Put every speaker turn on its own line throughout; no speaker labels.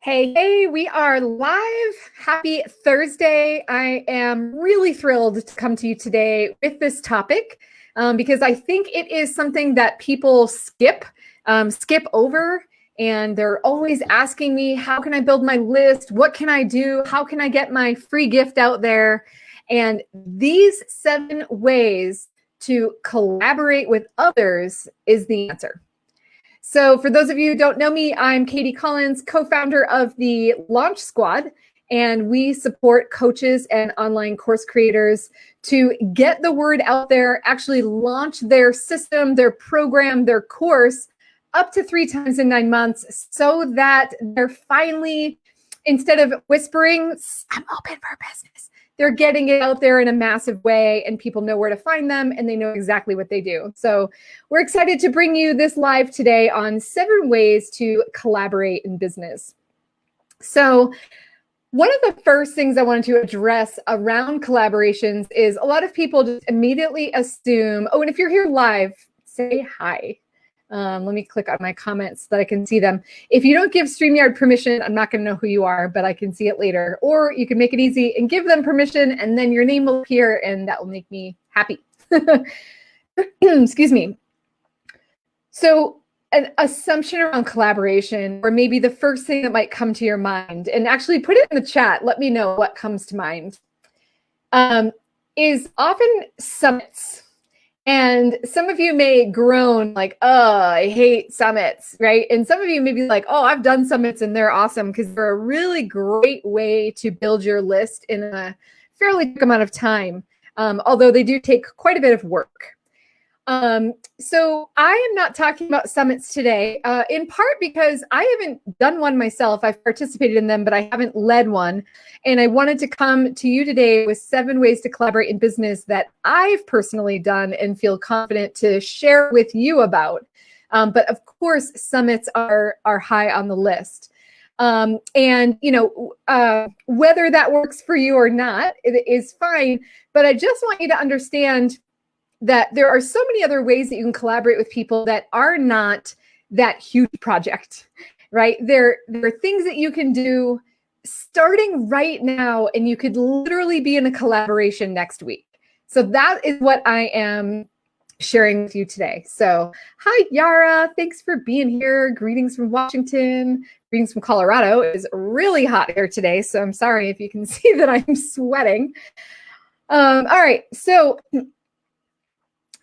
Hey, we are live. Happy Thursday. I am really thrilled to come to you today with this topic because I think it is something that people skip over, and they're always asking me, how can I build my list? What can I do? How can I get my free gift out there? And these 7 ways to collaborate with others is the answer. So for those of you who don't know me, I'm Katie Collins, co-founder of the Launch Squad, and we support coaches and online course creators to get the word out there, actually launch their system, their program, their course up to 3 times in 9 months so that they're finally, instead of whispering, I'm open for business, they're getting it out there in a massive way and people know where to find them and they know exactly what they do. So we're excited to bring you this live today on 7 ways to collaborate in business. So one of the first things I wanted to address around collaborations is a lot of people just immediately assume, oh, and if you're here live, say hi. Let me click on my comments so that I can see them. If you don't give StreamYard permission, I'm not going to know who you are, but I can see it later. Or you can make it easy and give them permission, and then your name will appear, and that will make me happy. Excuse me. So an assumption around collaboration, or maybe the first thing that might come to your mind, and actually put it in the chat, let me know what comes to mind, is often summits. And some of you may groan like, oh, I hate summits, right? And some of you may be like, oh, I've done summits and they're awesome because they're a really great way to build your list in a fairly quick amount of time, although they do take quite a bit of work. So I am not talking about summits today, in part because I haven't done one myself. I've participated in them, but I haven't led one. And I wanted to come to you today with 7 ways to collaborate in business that I've personally done and feel confident to share with you about. But of course, summits are high on the list. And, you know, whether that works for you or not, it is fine. But I just want you to understand that there are so many other ways that you can collaborate with people that are not that huge project, right? There are things that you can do starting right now, and you could literally be in a collaboration next week. So that is what I am sharing with you today. So hi, Yara. Thanks for being here. Greetings from Washington. Greetings from Colorado. It is really hot here today, so I'm sorry if you can see that I'm sweating. All right, so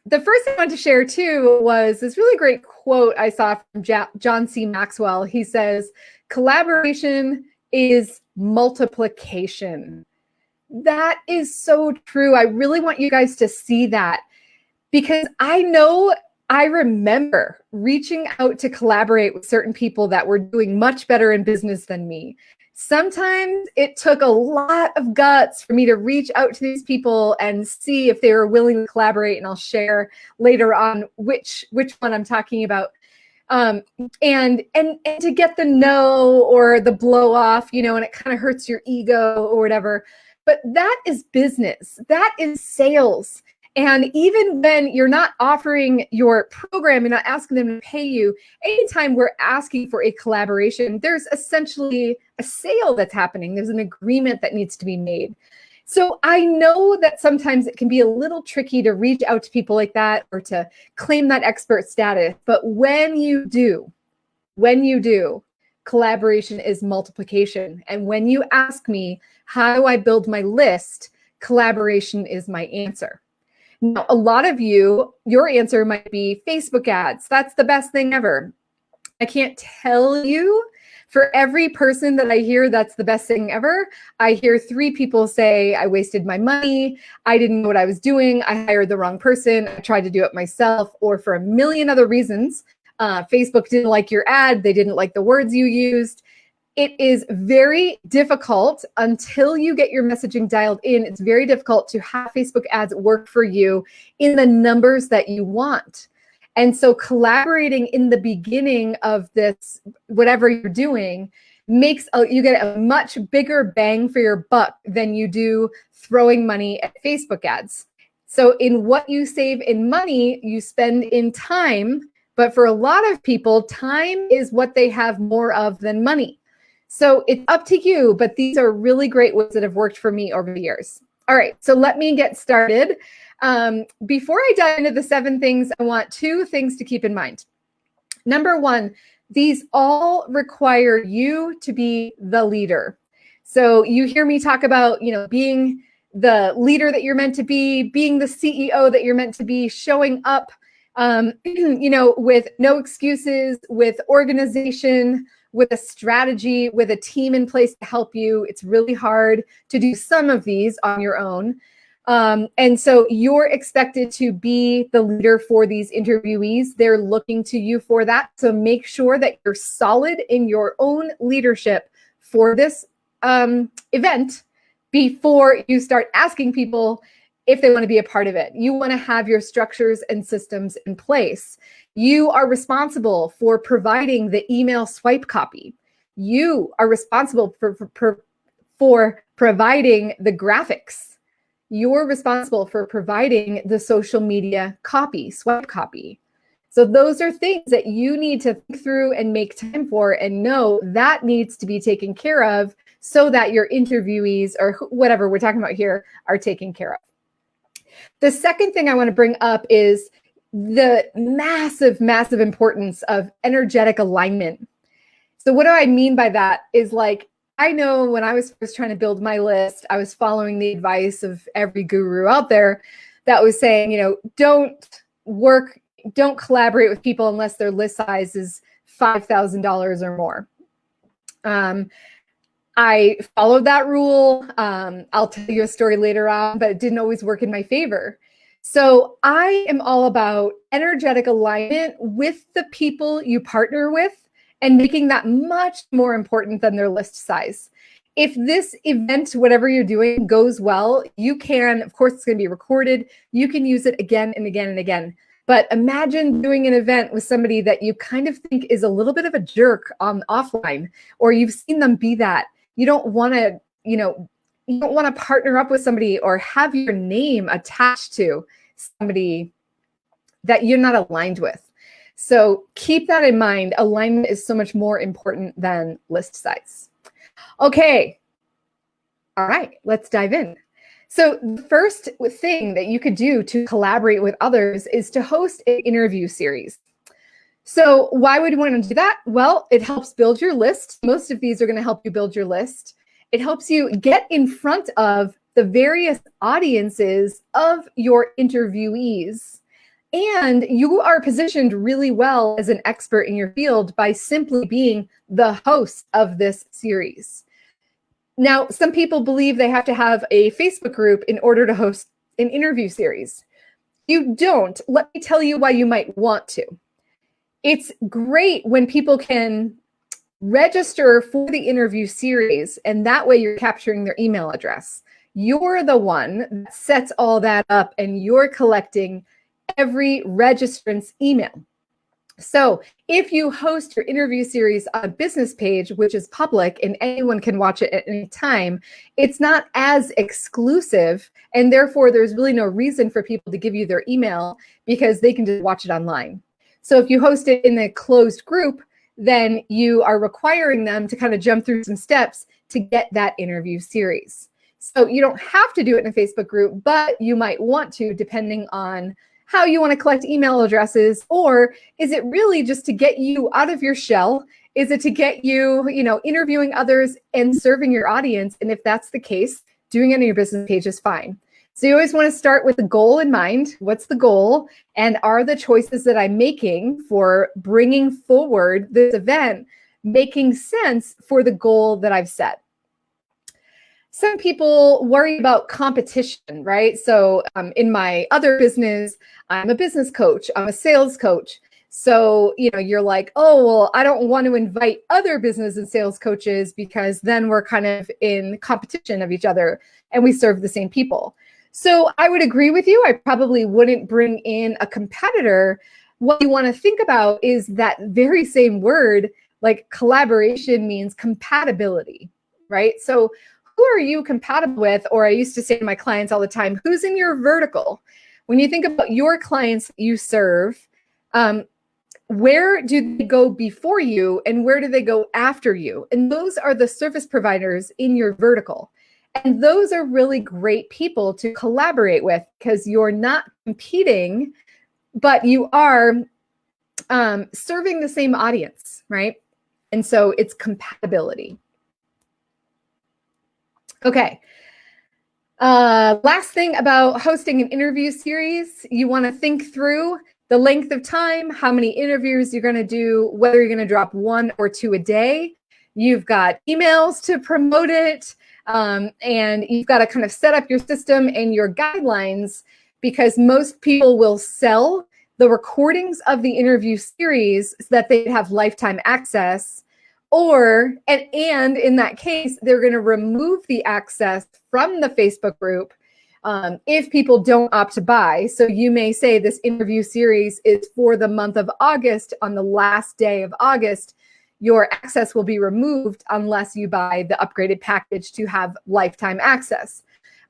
the first thing I wanted to share too was this really great quote I saw from John C. Maxwell. He says, collaboration is multiplication. That is so true. I really want you guys to see that, because I remember reaching out to collaborate with certain people that were doing much better in business than me. Sometimes it took a lot of guts for me to reach out to these people and see if they were willing to collaborate. And I'll share later on which one I'm talking about. And to get the no or the blow off, you know, and it kind of hurts your ego or whatever. But that is business. That is sales. And even when you're not offering your program, you're not asking them to pay you, anytime we're asking for a collaboration, there's essentially a sale that's happening. There's an agreement that needs to be made. So I know that sometimes it can be a little tricky to reach out to people like that or to claim that expert status. But when you do, collaboration is multiplication. And when you ask me, how do I build my list? Collaboration is my answer. Now, a lot of you, your answer might be Facebook ads. That's the best thing ever. I can't tell you, for every person that I hear that's the best thing ever, I hear 3 people say, I wasted my money, I didn't know what I was doing, I hired the wrong person, I tried to do it myself, or for a million other reasons. Facebook didn't like your ad, they didn't like the words you used. It is very difficult until you get your messaging dialed in. It's very difficult to have Facebook ads work for you in the numbers that you want. And so collaborating in the beginning of this, whatever you're doing, makes you get a much bigger bang for your buck than you do throwing money at Facebook ads. So in what you save in money, you spend in time. But for a lot of people, time is what they have more of than money. So it's up to you, but these are really great ways that have worked for me over the years. All right, so let me get started. Before I dive into the 7 things, I want 2 things to keep in mind. Number 1, these all require you to be the leader. So you hear me talk about, being the leader that you're meant to be, being the CEO that you're meant to be, showing up, with no excuses, with organization, with a strategy, with a team in place to help you. It's really hard to do some of these on your own. And so you're expected to be the leader for these interviewees. They're looking to you for that. So make sure that you're solid in your own leadership for this event before you start asking people if they want to be a part of it. You want to have your structures and systems in place. You are responsible for providing the email swipe copy. You are responsible for providing the graphics. You're responsible for providing the social media copy, swipe copy. So those are things that you need to think through and make time for and know that needs to be taken care of so that your interviewees or whatever we're talking about here are taken care of. The second thing I want to bring up is the massive, massive importance of energetic alignment. So what do I mean by that is, like, I know when I was first trying to build my list, I was following the advice of every guru out there that was saying, don't collaborate with people unless their list size is $5,000 or more. I followed that rule. I'll tell you a story later on, but it didn't always work in my favor. So I am all about energetic alignment with the people you partner with and making that much more important than their list size. If this event, whatever you're doing, goes well, you can, of course, it's going to be recorded. You can use it again and again and again. But imagine doing an event with somebody that you kind of think is a little bit of a jerk offline, or you've seen them be that. You don't want to, you don't want to partner up with somebody or have your name attached to somebody that you're not aligned with. So keep that in mind. Alignment is so much more important than list size. Okay. All right, let's dive in. So the first thing that you could do to collaborate with others is to host an interview series. So why would you want to do that? Well, it helps build your list. Most of these are going to help you build your list. It helps you get in front of the various audiences of your interviewees. And you are positioned really well as an expert in your field by simply being the host of this series. Now, some people believe they have to have a Facebook group in order to host an interview series. You don't. Let me tell you why you might want to. It's great when people can register for the interview series, and that way you're capturing their email address. You're the one that sets all that up, and you're collecting every registrant's email. So if you host your interview series on a business page, which is public and anyone can watch it at any time, it's not as exclusive, and therefore there's really no reason for people to give you their email because they can just watch it online. So if you host it in a closed group, then you are requiring them to kind of jump through some steps to get that interview series. So you don't have to do it in a Facebook group, but you might want to, depending on how you want to collect email addresses. Or is it really just to get you out of your shell? Is it to get you, interviewing others and serving your audience? And if that's the case, doing it on your business page is fine. So you always want to start with the goal in mind. What's the goal? And are the choices that I'm making for bringing forward this event making sense for the goal that I've set? Some people worry about competition, right? So in my other business, I'm a business coach, I'm a sales coach. So, you're like, oh, well, I don't want to invite other business and sales coaches because then we're kind of in competition of each other and we serve the same people. So I would agree with you. I probably wouldn't bring in a competitor. What you want to think about is that very same word, like collaboration, means compatibility, right? So who are you compatible with? Or I used to say to my clients all the time, who's in your vertical? When you think about your clients you serve, where do they go before you and where do they go after you? And those are the service providers in your vertical. And those are really great people to collaborate with because you're not competing, but you are serving the same audience, right? And so it's compatibility. Okay. Last thing about hosting an interview series, you want to think through the length of time, how many interviews you're going to do, whether you're going to drop 1 or 2 a day. You've got emails to promote it, and you've got to kind of set up your system and your guidelines because most people will sell the recordings of the interview series so that they have lifetime access. Or, and in that case, they're going to remove the access from the Facebook group if people don't opt to buy. So you may say this interview series is for the month of August. On the last day of August, your access will be removed unless you buy the upgraded package to have lifetime access.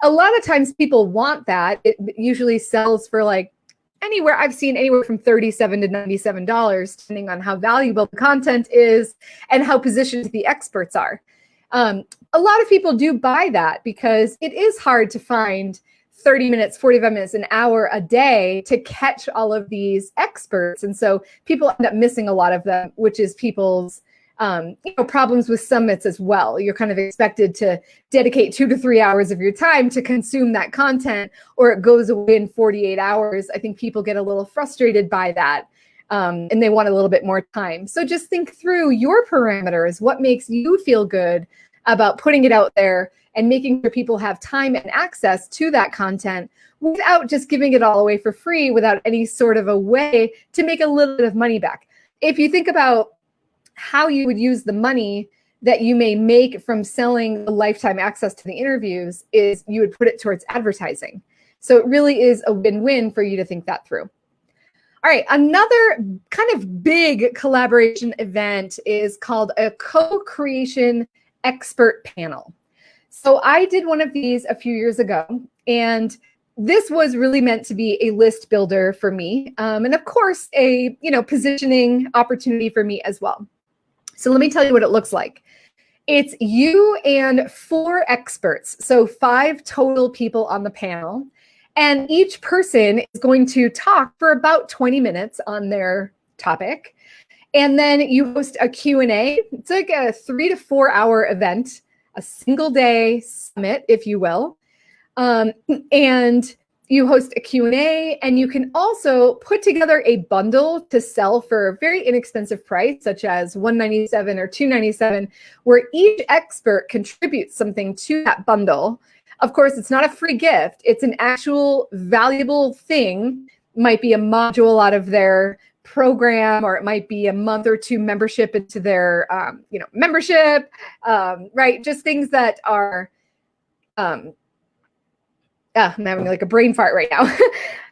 A lot of times people want that. It usually sells for like I've seen anywhere from $37 to $97, depending on how valuable the content is and how positioned the experts are. A lot of people do buy that because it is hard to find 30 minutes, 45 minutes, an hour a day to catch all of these experts. And so people end up missing a lot of them, which is people's problems with summits as well. You're kind of expected to dedicate 2 to 3 hours of your time to consume that content, or it goes away in 48 hours. I think people get a little frustrated by that, and they want a little bit more time. So just think through your parameters. What makes you feel good about putting it out there and making sure people have time and access to that content without just giving it all away for free, without any sort of a way to make a little bit of money back. If you think about how you would use the money that you may make from selling the lifetime access to the interviews, is you would put it towards advertising. So it really is a win-win for you to think that through. All right, another kind of big collaboration event is called a co-creation expert panel. So I did one of these a few years ago, and this was really meant to be a list builder for me, and of course a positioning opportunity for me as well. So let me tell you what it looks like. It's you and 4 experts, so 5 total people on the panel, and each person is going to talk for about 20 minutes on their topic, and then you host a Q&A. It's like a 3 to 4 hour event, a single day summit, if you will, and you host a Q&A, and you can also put together a bundle to sell for a very inexpensive price, such as $197 or $297, where each expert contributes something to that bundle. Of course, it's not a free gift. It's an actual valuable thing. It might be a module out of their program, or it might be a month or 2 membership into their membership, right? Just things that are I'm having like a brain fart right now.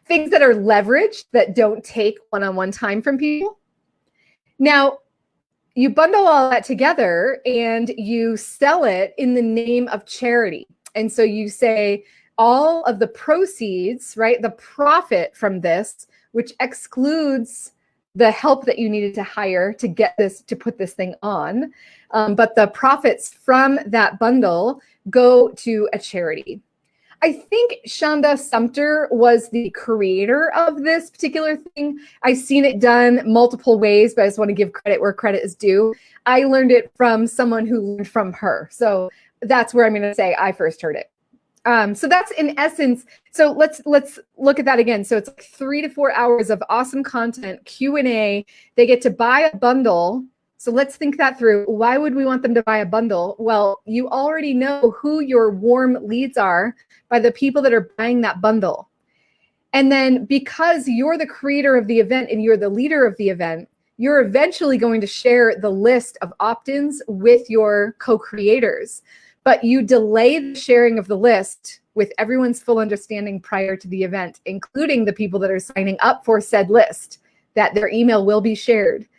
Things that are leveraged, that don't take one-on-one time from people. Now, you bundle all that together and you sell it in the name of charity. And so you say all of the proceeds, right, the profit from this, which excludes the help that you needed to hire to get this, to put this thing on, but the profits from that bundle go to a charity. I think Shonda Sumter was the creator of this particular thing. I've seen it done multiple ways, but I just want to give credit where credit is due. I learned it from someone who learned from her. So that's where I'm going to say I first heard it. So that's in essence. So let's look at that again. So it's like 3 to 4 hours of awesome content, Q&A. They get to buy a bundle. So let's think that through. Why would we want them to buy a bundle? Well, you already know who your warm leads are by the people that are buying that bundle. And then because you're the creator of the event and you're the leader of the event, you're eventually going to share the list of opt-ins with your co-creators. But you delay the sharing of the list with everyone's full understanding prior to the event, including the people that are signing up for said list, that their email will be shared.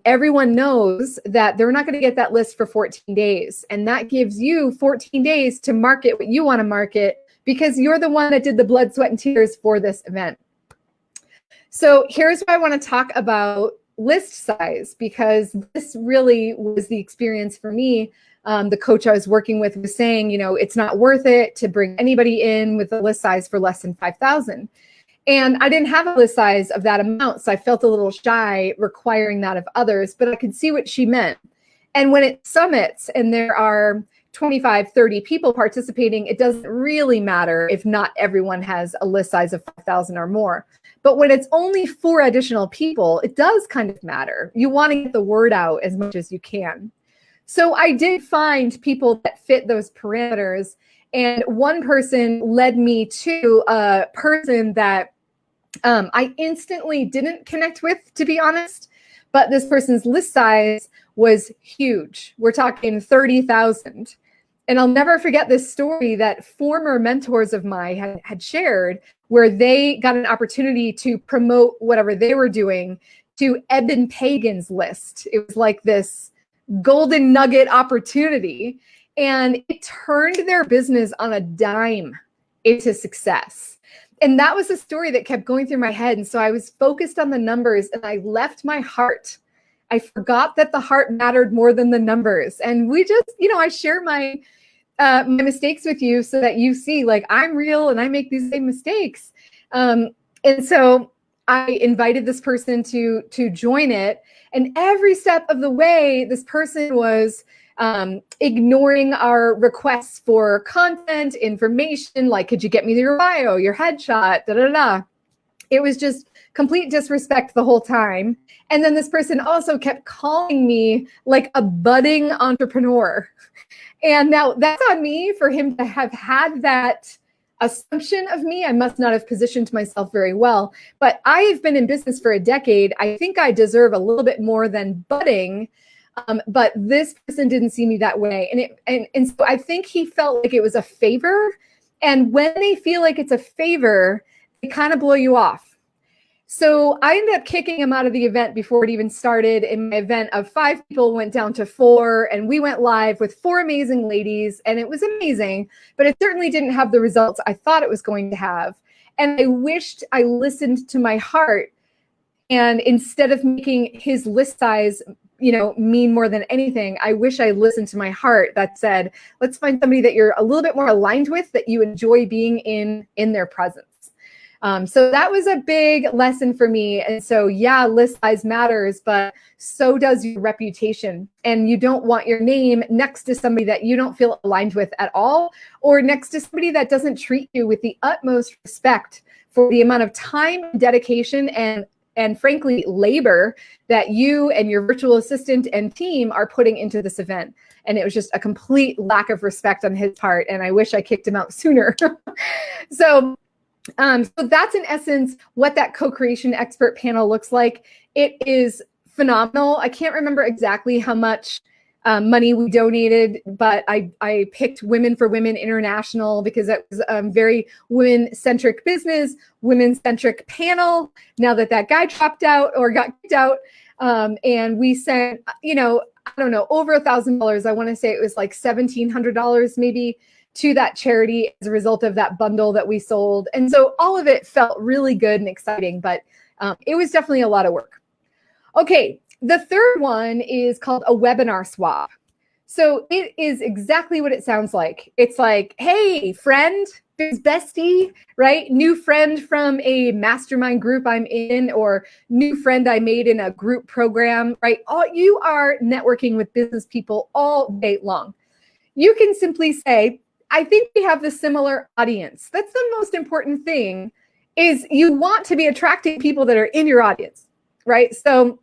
Everyone knows that they're not going to get that list for 14 days. And that gives you 14 days to market what you want to market because you're the one that did the blood, sweat, and tears for this event. So here's why I want to talk about list size, because this really was the experience for me. The coach I was working with was saying, it's not worth it to bring anybody in with a list size for less than 5,000. And I didn't have a list size of that amount, so I felt a little shy requiring that of others, but I could see what she meant. And when it summits and there are 25, 30 people participating, it doesn't really matter if not everyone has a list size of 5,000 or more. But when it's only 4 additional people, it does kind of matter. You want to get the word out as much as you can. So I did find people that fit those parameters. And one person led me to a person that I instantly didn't connect with, to be honest. But this person's list size was huge. We're talking 30,000. And I'll never forget this story that former mentors of mine had shared, where they got an opportunity to promote whatever they were doing to Eben Pagan's list. It was like this golden nugget opportunity. And it turned their business on a dime into success. And that was a story that kept going through my head. And so I was focused on the numbers and I left my heart. I forgot that the heart mattered more than the numbers. And we just, I share my mistakes with you so that you see, like, I'm real and I make these same mistakes. And so I invited this person to join it. And every step of the way, this person was ignoring our requests for content, information, like, could you get me your bio, your headshot, da-da-da. It was just complete disrespect the whole time. And then this person also kept calling me like a budding entrepreneur. And now that's on me for him to have had that assumption of me. I must not have positioned myself very well, but I have been in business for a decade. I think I deserve a little bit more than budding. But this person didn't see me that way. And so I think he felt like it was a favor. And when they feel like it's a favor, they kind of blow you off. So I ended up kicking him out of the event before it even started. And my event of 5 people went down to 4, and we went live with 4 amazing ladies, and it was amazing, but it certainly didn't have the results I thought it was going to have. And I wished I listened to my heart. And instead of making his list size, mean more than anything, I wish I listened to my heart that said, let's find somebody that you're a little bit more aligned with, that you enjoy being in their presence. So that was a big lesson for me. And so, yeah, list size matters, but so does your reputation. And you don't want your name next to somebody that you don't feel aligned with at all, or next to somebody that doesn't treat you with the utmost respect for the amount of time, dedication, and frankly, labor that you and your virtual assistant and team are putting into this event. And it was just a complete lack of respect on his part. And I wish I kicked him out sooner. So that's in essence what that co-creation expert panel looks like. It is phenomenal. I can't remember exactly how much money we donated, but I picked Women for Women International because it was a very women-centric business, women-centric panel. Now that guy dropped out or got kicked out, and we sent, I don't know, over $1,000. I want to say it was like $1,700 maybe to that charity as a result of that bundle that we sold. And so all of it felt really good and exciting, but it was definitely a lot of work. Okay, the third one is called a webinar swap. So it is exactly what it sounds like. It's like, hey, friend, biz bestie, right? New friend from a mastermind group I'm in, or new friend I made in a group program, right? You are networking with business people all day long. You can simply say, I think we have the similar audience. That's the most important thing, is you want to be attracting people that are in your audience, right? So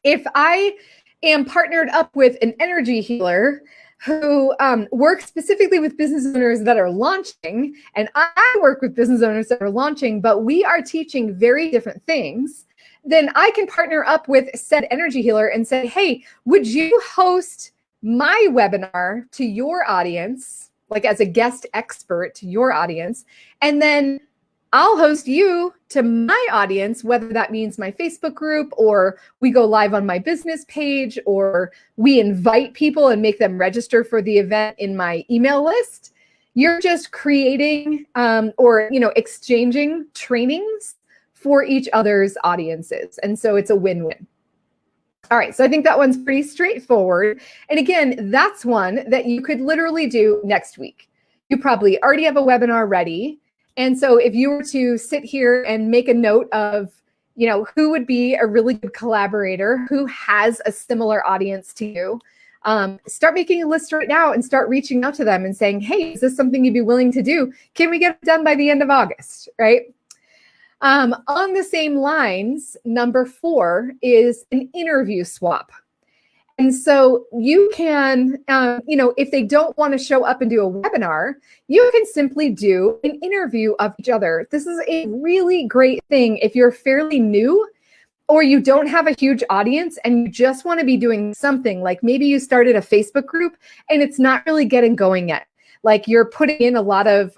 if I am partnered up with an energy healer who works specifically with business owners that are launching, and I work with business owners that are launching, but we are teaching very different things, then I can partner up with said energy healer and say, hey, would you host my webinar to your audience, like as a guest expert to your audience, and then I'll host you to my audience, whether that means my Facebook group, or we go live on my business page, or we invite people and make them register for the event in my email list. You're just creating or exchanging trainings for each other's audiences. And so it's a win-win. All right, so I think that one's pretty straightforward. And again, that's one that you could literally do next week. You probably already have a webinar ready. And so if you were to sit here and make a note of, who would be a really good collaborator, who has a similar audience to you, start making a list right now and start reaching out to them and saying, hey, is this something you'd be willing to do? Can we get it done by the end of August, right? On the same lines, number 4 is an interview swap. And so you can, if they don't want to show up and do a webinar, you can simply do an interview of each other. This is a really great thing if you're fairly new or you don't have a huge audience and you just want to be doing something, like maybe you started a Facebook group and it's not really getting going yet. Like you're putting in a lot of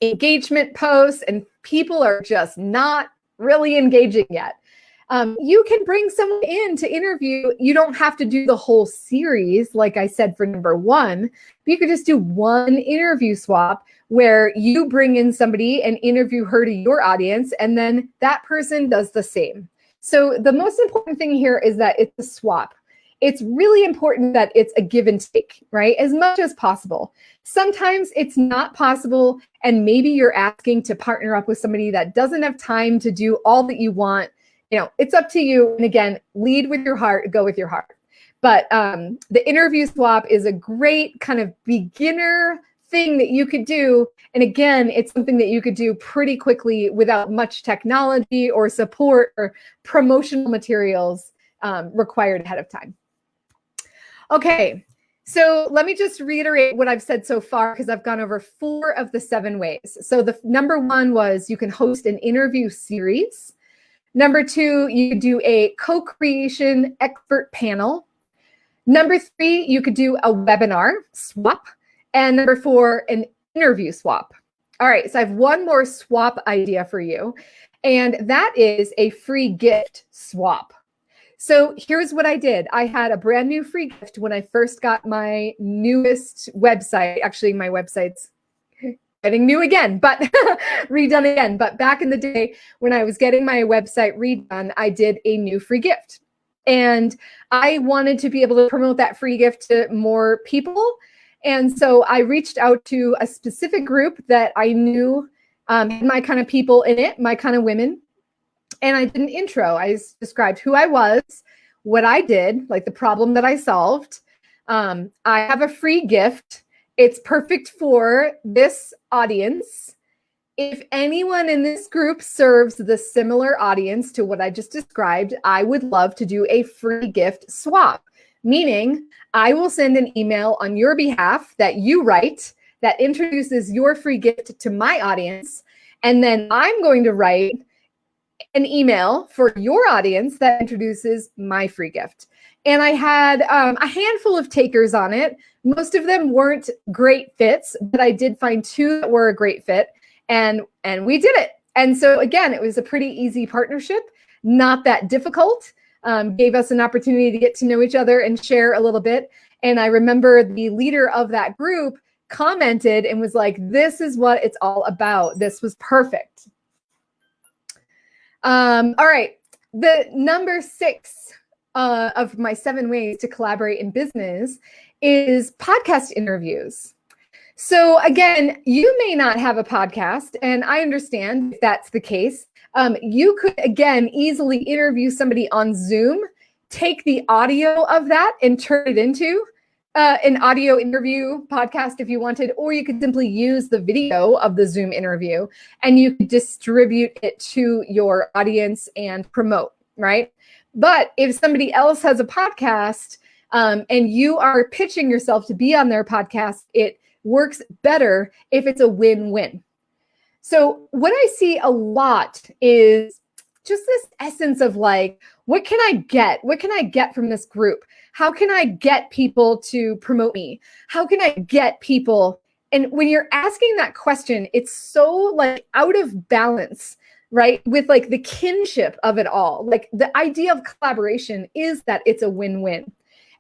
engagement posts and people are just not really engaging yet. You can bring someone in to interview. You don't have to do the whole series, like I said for number 1. But you could just do one interview swap where you bring in somebody and interview her to your audience, and then that person does the same. So the most important thing here is that it's a swap. It's really important that it's a give and take, right? As much as possible. Sometimes it's not possible, and maybe you're asking to partner up with somebody that doesn't have time to do all that you want. It's up to you. And again, lead with your heart, go with your heart. But the interview swap is a great kind of beginner thing that you could do. And again, it's something that you could do pretty quickly without much technology or support or promotional materials required ahead of time. Okay, so let me just reiterate what I've said so far because I've gone over 4 of the 7 ways. So the number 1 was you can host an interview series. Number 2, you could do a co-creation expert panel. Number 3, you could do a webinar swap. And number 4, an interview swap. All right, so I have one more swap idea for you, and that is a free gift swap. So here's what I did. I had a brand new free gift when I first got my newest website. Actually, my website's getting new again, but redone again. But back in the day when I was getting my website redone, I did a new free gift. And I wanted to be able to promote that free gift to more people. And so I reached out to a specific group that I knew had my kind of people in it, my kind of women. And I did an intro. I described who I was, what I did, like the problem that I solved. I have a free gift. It's perfect for this audience. If anyone in this group serves the similar audience to what I just described, I would love to do a free gift swap, meaning I will send an email on your behalf that you write that introduces your free gift to my audience. And then I'm going to write an email for your audience that introduces my free gift. And I had a handful of takers on it. Most of them weren't great fits, but I did find 2 that were a great fit, and we did it. And so again, it was a pretty easy partnership, not that difficult. Gave us an opportunity to get to know each other and share a little bit. And I remember the leader of that group commented and was like, "This is what it's all about. This was perfect." All right, the number 6 of my 7 ways to collaborate in business is podcast interviews. So again, you may not have a podcast, and I understand if that's the case. You could, again, easily interview somebody on Zoom, take the audio of that and turn it into an audio interview podcast if you wanted, or you could simply use the video of the Zoom interview and you could distribute it to your audience and promote, right? But if somebody else has a podcast and you are pitching yourself to be on their podcast, it works better if it's a win-win. So what I see a lot is just this essence of like, what can I get? What can I get from this group? How can I get people to promote me? How can I get people? And when you're asking that question, it's so like out of balance, right? With like the kinship of it all. Like the idea of collaboration is that it's a win-win.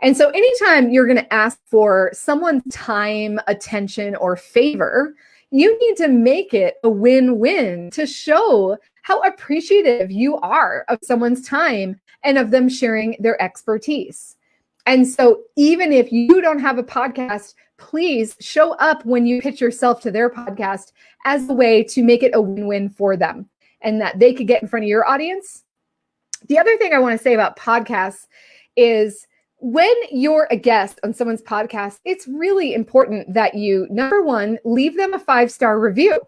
And so anytime you're going to ask for someone's time, attention, or favor, you need to make it a win-win to show how appreciative you are of someone's time and of them sharing their expertise. And so even if you don't have a podcast, please show up when you pitch yourself to their podcast as a way to make it a win-win for them and that they could get in front of your audience. The other thing I want to say about podcasts is when you're a guest on someone's podcast, it's really important that you, number one, leave them a 5-star review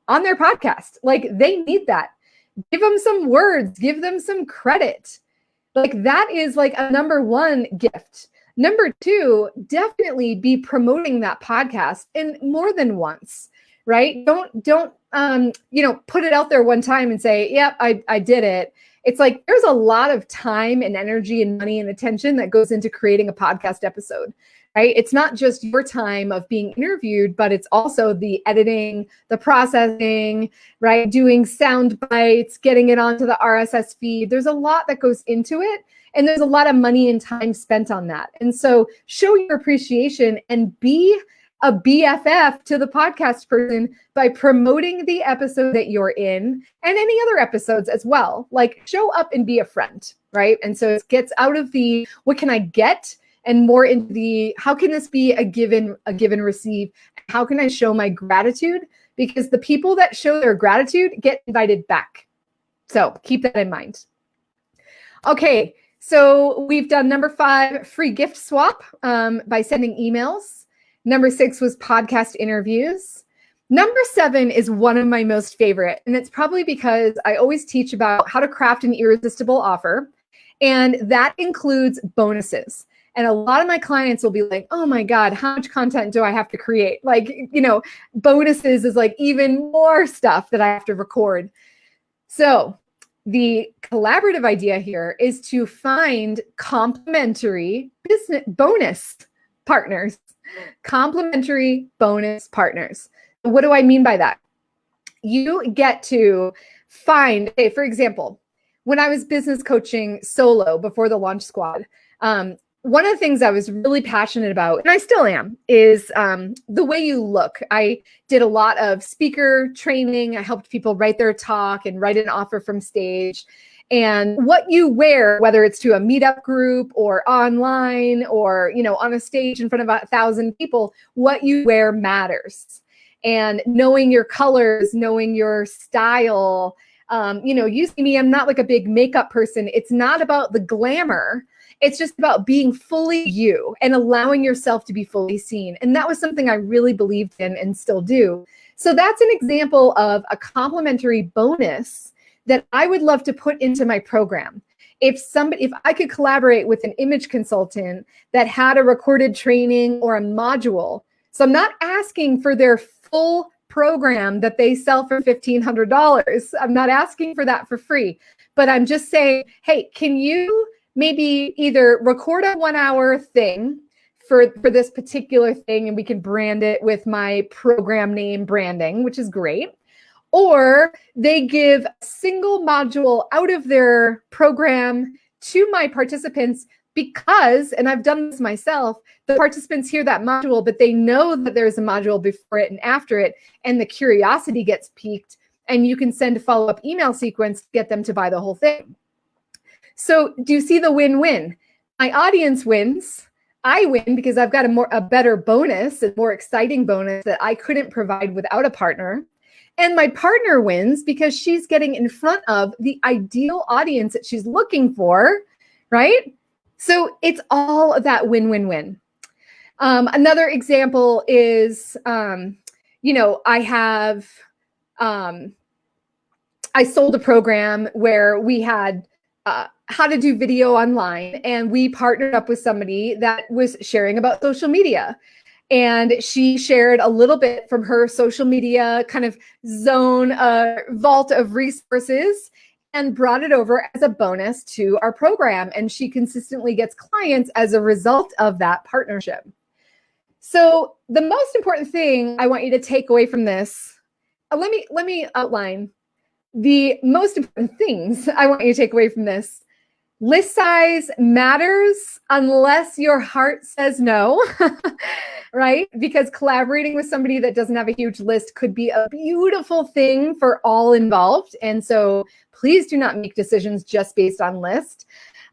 on their podcast. Like, they need that. Give them some words, give them some credit. Like, that is like a number one gift. Number two, definitely be promoting that podcast in more than once, right? Don't put it out there one time and say, yep, I did it. It's like, there's a lot of time and energy and money and attention that goes into creating a podcast episode, right? It's not just your time of being interviewed, but it's also the editing, the processing, right? Doing sound bites, getting it onto the RSS feed. There's a lot that goes into it. And there's a lot of money and time spent on that. And so show your appreciation and be a BFF to the podcast person by promoting the episode that you're in and any other episodes as well. Like, show up and be a friend, right? And so it gets out of the, what can I get? And more into the, how can this be a give and receive? How can I show my gratitude? Because the people that show their gratitude get invited back. So keep that in mind. Okay, so we've done number 5, free gift swap by sending emails. Number 6 was podcast interviews. Number 7 is one of my most favorite, and it's probably because I always teach about how to craft an irresistible offer, and that includes bonuses. And a lot of my clients will be like, oh my God, how much content do I have to create? Like, bonuses is like even more stuff that I have to record. So the collaborative idea here is to find complementary business bonus partners. Complementary bonus partners. What do I mean by that? You get to find, for example, when I was business coaching solo before the Launch Squad, one of the things I was really passionate about, and I still am, is the way you look. I did a lot of speaker training. I helped people write their talk and write an offer from stage. And what you wear, whether it's to a meetup group or online or, on a stage in front of 1,000 people, what you wear matters. And knowing your colors, knowing your style, you see me, I'm not like a big makeup person. It's not about the glamour. It's just about being fully you and allowing yourself to be fully seen. And that was something I really believed in and still do. So that's an example of a complimentary bonus that I would love to put into my program. If I could collaborate with an image consultant that had a recorded training or a module, so I'm not asking for their full program that they sell for $1,500. I'm not asking for that for free, but I'm just saying, hey, can you maybe either record a 1-hour thing for this particular thing, and we can brand it with my program name branding, which is great. Or they give a single module out of their program to my participants because, and I've done this myself, the participants hear that module, but they know that there's a module before it and after it, and the curiosity gets piqued, and you can send a follow-up email sequence to get them to buy the whole thing. So do you see the win-win? My audience wins. I win because I've got a better bonus, a more exciting bonus that I couldn't provide without a partner. And my partner wins because she's getting in front of the ideal audience that she's looking for, right? So it's all that win-win-win. Another example is, I sold a program where we had how to do video online, and we partnered up with somebody that was sharing about social media. And she shared a little bit from her social media kind of zone, vault of resources, and brought it over as a bonus to our program. And she consistently gets clients as a result of that partnership. So the most important thing I want you to take away from this, let me outline the most important things I want you to take away from this. List size matters unless your heart says no, right? Because collaborating with somebody that doesn't have a huge list could be a beautiful thing for all involved. And so please do not make decisions just based on list.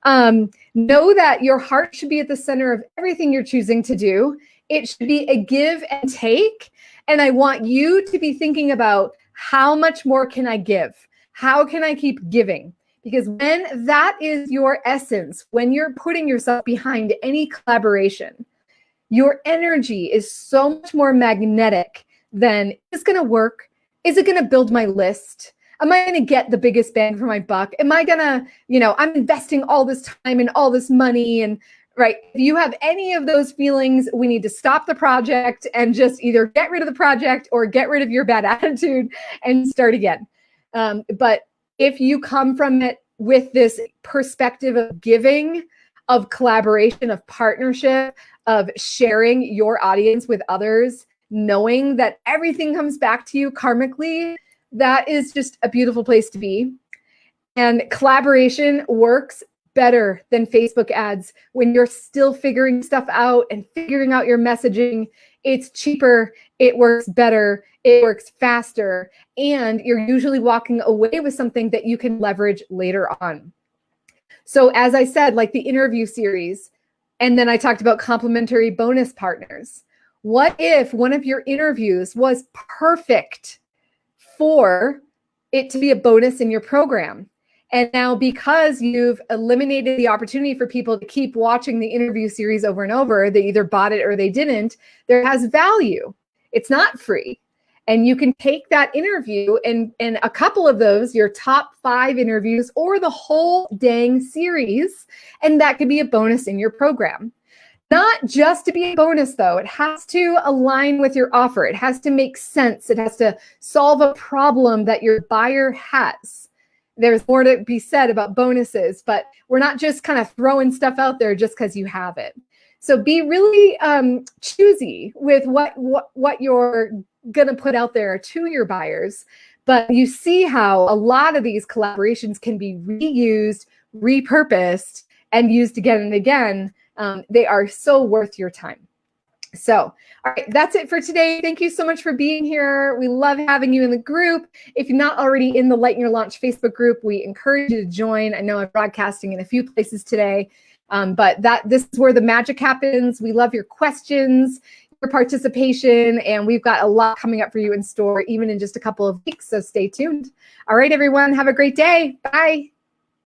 Know that your heart should be at the center of everything you're choosing to do. It should be a give and take. And I want you to be thinking about, how much more can I give? How can I keep giving? Because when that is your essence, when you're putting yourself behind any collaboration, your energy is so much more magnetic than, is this going to work? Is it going to build my list? Am I going to get the biggest bang for my buck? Am I going to, I'm investing all this time and all this money, and right. If you have any of those feelings, we need to stop the project and just either get rid of the project or get rid of your bad attitude and start again. But if you come from it with this perspective of giving, of collaboration, of partnership, of sharing your audience with others, knowing that everything comes back to you karmically, that is just a beautiful place to be. And collaboration works better than Facebook ads when you're still figuring stuff out and figuring out your messaging. It's cheaper, it works better, it works faster, and you're usually walking away with something that you can leverage later on. So as I said, like the interview series, and then I talked about complimentary bonus partners. What if one of your interviews was perfect for it to be a bonus in your program? And now, because you've eliminated the opportunity for people to keep watching the interview series over and over, they either bought it or they didn't, there has value. It's not free. And you can take that interview and a couple of those, your top 5 interviews, or the whole dang series, and that could be a bonus in your program. Not just to be a bonus, though. It has to align with your offer. It has to make sense. It has to solve a problem that your buyer has. There's more to be said about bonuses, but we're not just kind of throwing stuff out there just because you have it. So be really choosy with what you're going to put out there to your buyers. But you see how a lot of these collaborations can be reused, repurposed, and used again and again. They are so worth your time. So, all right, that's it for today. Thank you so much for being here. We love having you in the group. If you're not already in the Lighten Your Launch Facebook group, we encourage you to join. I know I'm broadcasting in a few places today, but this is where the magic happens. We love your questions, your participation, and we've got a lot coming up for you in store, even in just a couple of weeks. So stay tuned. All right, everyone, have a great day. Bye.